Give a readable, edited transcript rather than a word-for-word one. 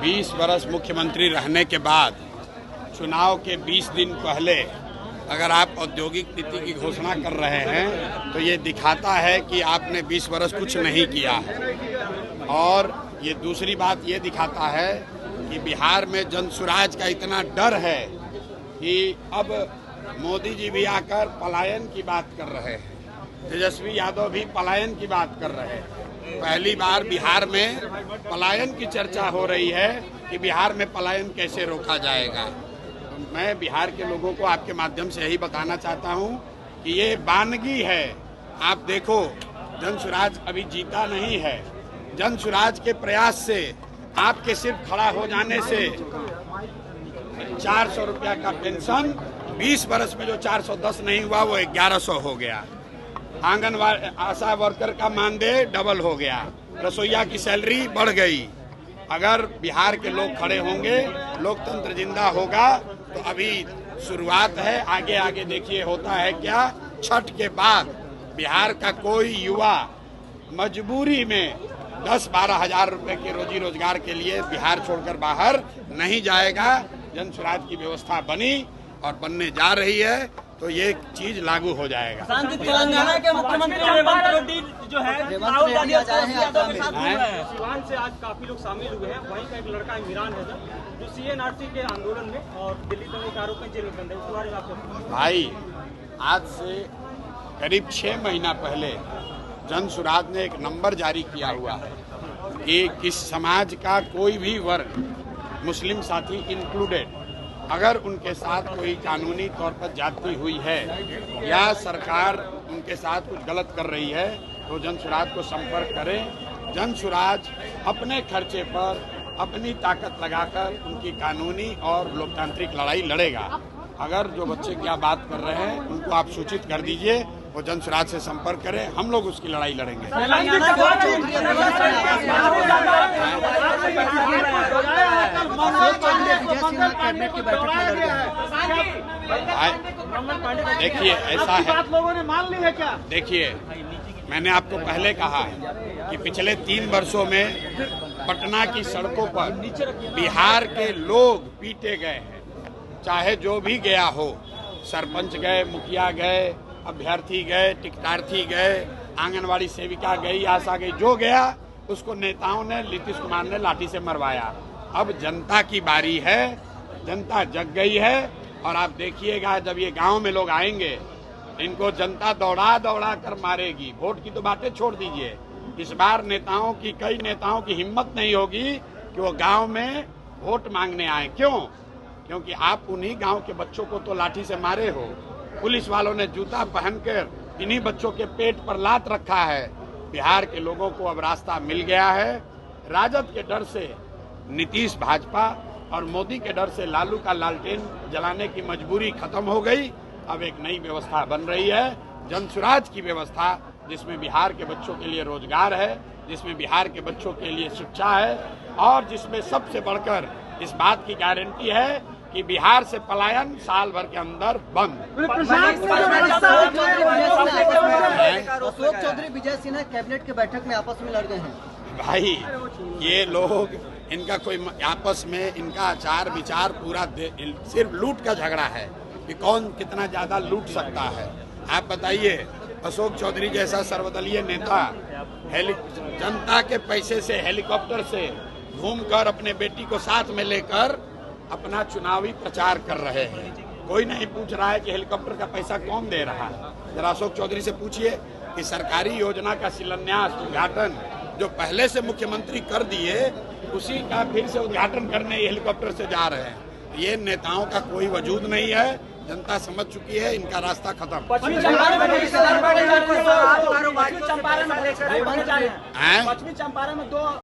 20 वर्ष मुख्यमंत्री रहने के बाद चुनाव के 20 दिन पहले अगर आप औद्योगिक नीति की घोषणा कर रहे हैं तो ये दिखाता है कि आपने 20 वर्ष कुछ नहीं किया है। और ये दूसरी बात ये दिखाता है कि बिहार में जनसुराज का इतना डर है कि अब मोदी जी भी आकर पलायन की बात कर रहे हैं, तेजस्वी यादव भी पलायन की बात कर रहे हैं। पहली बार बिहार में पलायन की चर्चा हो रही है कि बिहार में पलायन कैसे रोका जाएगा। तो मैं बिहार के लोगों को आपके माध्यम से यही बताना चाहता हूं कि ये वानगी है। आप देखो, जनसुराज अभी जीता नहीं है। जनसुराज के प्रयास से, आपके सिर्फ खड़ा हो जाने से 400 रुपया का पेंशन 20 वर्ष में जो 410 नहीं हुआ वो 1100 हो गया। आंगनवाड़ी आशा वर्कर का मानदेय डबल हो गया। रसोईया की सैलरी बढ़ गई। अगर बिहार के लोग खड़े होंगे, लोकतंत्र जिंदा होगा। तो अभी शुरुआत है, आगे आगे देखिए होता है क्या। छठ के बाद बिहार का कोई युवा मजबूरी में 10-12 हजार रुपए के रोजी रोजगार के लिए बिहार छोड़कर बाहर नहीं जाएगा। जनसुराज की व्यवस्था बनी और बनने जा रही है तो ये चीज लागू हो जाएगा। तेलंगाना के मुख्यमंत्री रेवंत रेड्डी जो है राहुल गांधी यादव के साथ घूम रहे हैं। सिवान से आज काफी लोग शामिल हुए हैं। वहीं का एक लड़का इमरान है जो CNRC के आंदोलन में और दिल्ली दंगे के आरोप में जेल में बंद है। उसके बारे में आपको भाई, आज से करीब 6 महीना पहले जनसुराज ने एक नंबर जारी किया हुआ है कि किस समाज का कोई भी वर्ग, मुस्लिम साथी इंक्लूडेड, अगर उनके साथ कोई कानूनी तौर पर जाती हुई है या सरकार उनके साथ कुछ गलत कर रही है तो जनसुराज को संपर्क करें। जनसुराज अपने खर्चे पर अपनी ताकत लगाकर उनकी कानूनी और लोकतांत्रिक लड़ाई लड़ेगा। अगर जो बच्चे क्या बात कर रहे हैं उनको आप सूचित कर दीजिए, वो जनसुराज से संपर्क करें, हम लोग उसकी लड़ाई लड़ेंगे। देखिए, ऐसा है, लोगों ने मान ली है क्या? देखिए, मैंने आपको पहले कहा है कि पिछले 3 वर्षों में पटना की सड़कों पर बिहार के लोग पीटे गए हैं। चाहे जो भी गया हो, सरपंच गए, मुखिया गए, अभ्यर्थी गए, टिकटार्थी गए, आंगनवाड़ी सेविका गई, आशा गई, जो गया उसको नेताओं ने, नीतीश कुमार ने लाठी से मरवाया। अब जनता की बारी है, जनता जग गई है। और आप देखिएगा, जब ये गांव में लोग आएंगे इनको जनता दौड़ा दौड़ा कर मारेगी। वोट की तो बातें छोड़ दीजिए, इस बार कई नेताओं की हिम्मत नहीं होगी कि वो गांव में वोट मांगने आए। क्यों? क्योंकि आप उन्हीं गांव के बच्चों को तो लाठी से मारे हो। पुलिस वालों ने जूता पहनकर इन्हीं बच्चों के पेट पर लात रखा है। बिहार के लोगों को अब रास्ता मिल गया है। राजद के डर से नीतीश भाजपा और मोदी के डर से लालू का लालटेन जलाने की मजबूरी खत्म हो गई। अब एक नई व्यवस्था बन रही है, जनसुराज की व्यवस्था, जिसमें बिहार के बच्चों के लिए रोजगार है, जिसमें बिहार के बच्चों के लिए शिक्षा है और जिसमें सबसे बढ़कर इस बात की गारंटी है कि बिहार से पलायन साल भर के अंदर बंद। अशोक चौधरी, विजय सिन्हा कैबिनेट के बैठक में आपस में लड़ गए हैं। भाई, ये लोग, इनका कोई आपस में इनका आचार विचार पूरा सिर्फ लूट का झगड़ा है कि कौन कितना ज्यादा लूट सकता है। आप बताइए, अशोक चौधरी जैसा सर्वदलीय नेता जनता के पैसे से हेलीकॉप्टर से घूमकर अपने बेटी को साथ में लेकर अपना चुनावी प्रचार कर रहे हैं। कोई नहीं पूछ रहा है कि हेलीकॉप्टर का पैसा कौन दे रहा है। जरा अशोक चौधरी से पूछिए कि सरकारी योजना का शिलान्यास, उद्घाटन जो पहले से मुख्यमंत्री कर दिए, उसी का फिर से उद्घाटन करने हेलीकॉप्टर से जा रहे हैं। ये नेताओं का कोई वजूद नहीं है। जनता समझ चुकी है, इनका रास्ता खत्म। पश्चिमी चंपारण में 2